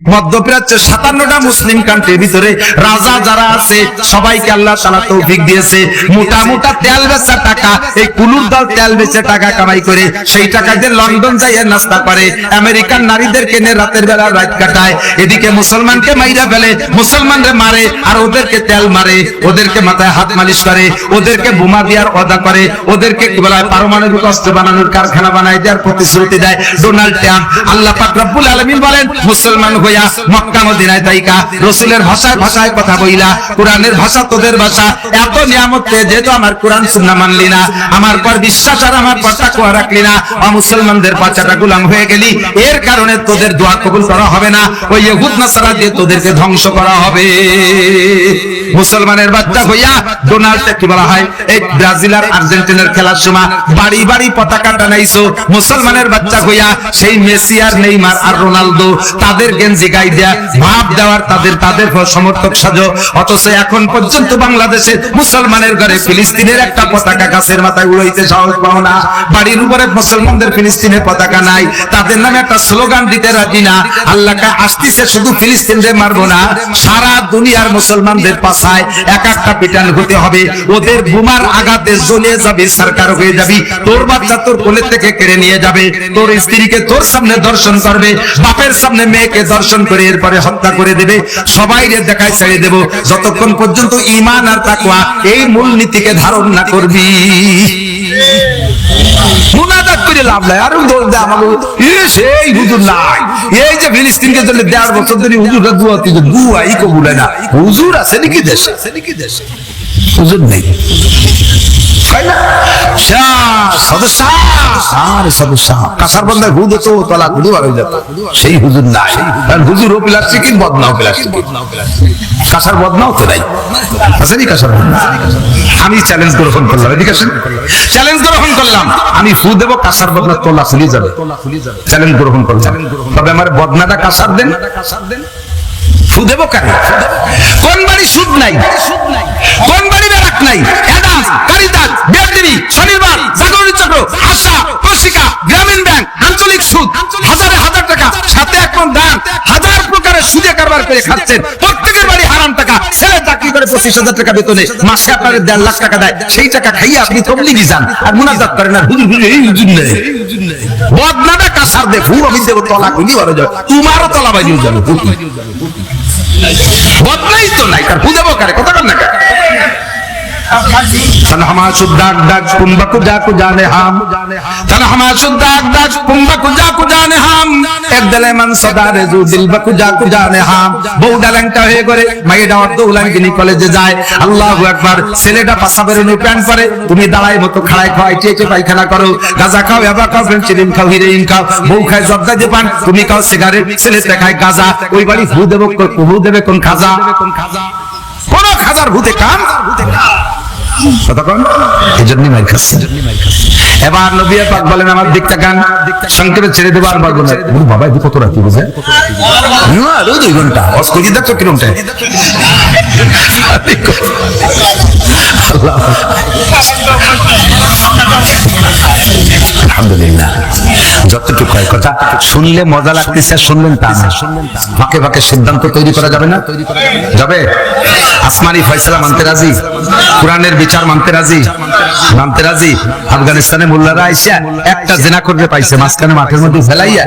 মধ্যপ্রাচ্যে 57টা মুসলিম কান্ট্রির ভিতরে রাজা যারা আছে সবাইকে আল্লাহ তাআলা তৌফিক দিয়েছে। মোটা মোটা তেল বেচা টাকা, এই কুলুর দল তেল বেচে টাকা কামাই করে সেই টাকা দিয়ে লন্ডন যাইয়ে নাস্তা করে, আমেরিকান নারীদেরকে নিয়ে রাতের বেলা রাত কাটায়, এদিকে মুসলমানকে মাইরা ফেলে, মুসলমানরে মারে আর ওদেরকে তেল মারে, ওদেরকে মাথায় হাত মালিশ করে, ওদেরকে বোমা দেওয়ার ওয়াদা করে, ওদেরকে কি বলা হয় পারমাণবিক অস্ত্র বানানোর কারখানা বানায় দেওয়ার প্রতিশ্রুতি দেয় ডোনাল্ড ট্রাম্প। আল্লাহ পাক রব্বুল আলামিন বলেন মুসলমান হইয়া মক্কা মদিনায় তাইকা রাসূলের ভাষায় কথা বইলা, কোরআনের ভাষা তোদের ভাষা, এত নিয়ামত পেয়ে যেহেতু আমার কোরআন সুন্নাহ মানলি না, আমার পর বিশ্বাস আর আমার পর তাকওয়া রাখলি না, মুসলমানদের বাচ্চাটা গোলাম হয়ে গেলি, এর কারণে তোদের দোয়া কবুল করা হবে না, ওই ইহুদ নাসারা দিয়ে তোদেরকে ধ্বংস করা হবে। মুসলমানের বাচ্চা হইয়া ডোনাল্ড কি বলা হয় এই ব্রাজিল আর আর্জেন্টিনার খেলার সময় বাড়ি বাড়ি পতাকা টানাইছো, মুসলমানের বাচ্চা হইয়া সেই মেসি আর নেইমার আর রোনালদো তাদের গেঞ্জি গাই দেয়া ভাব দেওয়ার তাদের সমর্থক সাজো, অথচ এখন পর্যন্ত বাংলাদেশে মুসলমানের ঘরে ফিলিস্তিনের একটা পতাকা গাছের মাথায় উড়াইতে সাহস পাও না, বাড়ির উপরে মুসলমানদের ফিলিস্তিনের পতাকা নাই, তাদের নামে একটা স্লোগান দিতে রাজি না, আল্লাহকে আসতেছে শুধু ফিলিস্তিনদের মারবো না, সারা দুনিয়ার মুসলমানদের পাছায় এক একটা পিটান হতে হবে, ওদের বোমার আঘাতে জ্বলে যাবে, সরকার হয়ে যাবি, তোর বাচ্চা তোর কোলের থেকে কেড়ে নিয়ে যাবে, তোর স্ত্রীকে তোর সামনে দর্শন করবে, বাপের সামনে মেয়েকে দর্শন করে এরপরে হত্যা করে দেবে, সবাইকে দেখায় ছেড়ে দেব, যতক্ষণ পর্যন্ত ঈমান আর তাকওয়া এই মূলনীতিকে ধারণ না করবি। মুনাজাত করে লাভ নাই, আর দোষ দেয় আমাকে সেই হুজুর নাই, এই যে ফিলিস্তিনকে জন্য 1.5 বছর ধরে হুজুররা দুয়াই কবুল হয় না, হুজুর আছে নাকি দেশে? হুজুর নেই, কাসার বন্ধায় হুদ তো তলা হুদু আর হয়ে যেত, সেই হুজুর নাই, হুজুর ও প্লাস্টিক বদনাও প্লাস্টিক, কাসার বদনাও তো নাই, আসেনি কাসার বদনা। আমি চ্যালেঞ্জ গ্রহণ করলাম, এদিকে আসেন, চ্যালেঞ্জ গ্রহণ করলাম, আমি ফু দেবো কাসার বদনা তোলা ফুলি যাবে, চ্যালেঞ্জ গ্রহণ করলাম, তবে আমার বদনাটা কাসার দেন, ফু দেবো কারে? কোন বাড়ি সুদ নাই, কোন বাড়ি বেরাক নাই, অ্যাডামস, কারিতাস, বেদরি, শনিবার, জাগরণী চক্র, আশা, কৌশিকা, গ্রামীণ ব্যাংক, আঞ্চলিক সুদ, হাজারে হাজার টাকা, সাথে এখন দান, হাজার প্রকারের সুদে কারবার করে খাচ্ছেন, প্রত্যেকের বাড়ি হারাম টাকা, ছেলে চাকরি করে 25,000 টাকা বেতনে, মাসে আপনাদের 1.5 লাখ টাকা দেয়, সেই টাকা খাইয়ে আপনি তবলিগি যান আর মুনাজাত করেন আর হুজুর হুজুর এই হুজুর নেই, বদনাটা কাসার দে, ফু আমি দেব তলা খুলি বড় যায়, তোমারও তলা বাজিয়ে যাবে, বদনাই তো নাই, কার ফু দেবো কারে, কথা কর না কার तनहमा शुद्धाक दाक कुंभ कुजा कुजाने हम, तनहमा शुद्धाक दाक कुंभ कुजा कुजाने हम, एक दले मन सदारे जू दिल बकुजा कुजाने हम, बहु डालंका হয়ে করে মাইয়েরা অর্ধ উলাঙ্গিনী কলেজে যায়, আল্লাহু আকবার, ছেলেটা পাসাবের নো প্যান্ট পরে, তুমি দাঁড়ায় মতো খাড়ায় খাও, চেচে পায়খানা করো, গাঁজা খাও, ইয়াবা খাও, ফেন্সিডিল খাও, হিরোইন খাও, বউ খায় জর্দা যে পান, তুমি খাও সিগারেট, ছেলেটা খায় গাঁজা, ওই বাড়ি ভূ দেবে কোন খাজা, কোন খাজার ভূতে কান, এবার নবী পাক বলেন আমার দিকটা গান সংক্ষেপে ছেড়ে দেবো আর পারবো না, বাবা এদিকে কত রাখি বুঝে 2 ঘন্টা অস্কুজি দেখছো কিরমটা, আলহামদুলিল্লাহ, যতটুকু হয় কথা শুনলে মজা লাগতেছে, শুনলেন তা না, ফাঁকে ফাঁকে সিদ্ধান্ত তৈরি করা যাবে না, যাবে আসমানি ফয়সালা মানতে রাজি, কোরআনের বিচার মানতে রাজি, আফগানিস্তানে মোল্লারা আইসা একটা জিনা করতে পাইছে, মাঝখানে মাঠের মধ্যে ফেলাইয়া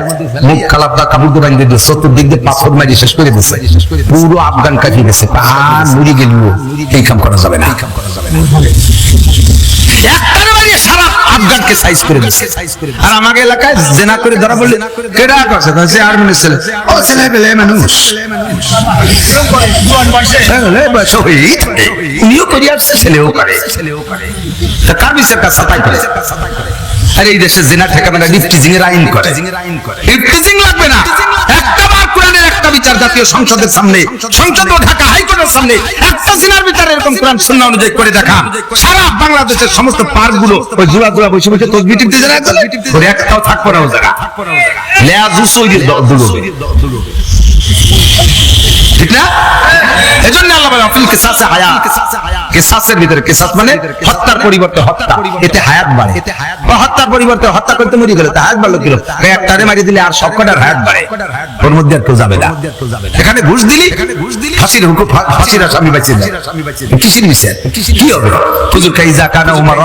মুখ খালাপটা কাপড় দিয়ে বাঁধিয়ে দিয়ে চতুর্দিক দিয়ে পাথর মারি শেষ করে দিচ্ছে, পুরো আফগান কাটিয়ে গেছে, আর মুড়ি গেল, এই কাম করা যাবে না, সারা আফগানকে সাইজ করে দিচ্ছে, আর আমাকে এলাকায় জেনা করে ধরা বললে কেডা করছে, তাহলে আর্মির ছেলে, ও ছেলে পেলে মানুষ উনিও করি আসছে, ছেলেও করে, কার বিচার কাজ সাফাই করে, আর এই দেশে জেনা ঠেকাবে না, লিফটিজিং এর আইন করে, লিফটিজিং লাগবে না, একটা বার কোরআনের একটা বিচার জাতীয় সংসদের সামনে, সংসদ ও ঢাকা হাইকোর্টের সামনে একটা জিনার বিচার এরকম কোরআন সুন্নাহ অনুযায়ী করে দেখা, সারা বাংলাদেশের সমস্ত পার্ক গুলো ওই জুড়া বসে বসে তসবিহ টিপতে জানা করে একটাও থাকবো না, ও জায়গা লেয়া জুস ওই দুলো, ঠিক না? এজন্য আল্লাহ বলেন ফিল কিসাসে হায়াত, কিসাসের ভিতরে, কিসাস মানে হত্যার পরিবর্তে হত্যা, এতে হায়াত বাড়ে। বা হত্যার পরিবর্তে হত্যা করতে মরে গেল তা হায়াত বাড়লো কিলো, একটারে মারি দিলে আর সবকটার হায়াত বাড়ে, ওর মধ্যে আর কেউ যাবে না। এখানে ঘুষ দিলি ফাঁসির হুকুম, ফাঁসির আসামি বাঁচিয়ে যায়, কিসের বিচার কি হবে? হুজুর কাইজা কানা উমার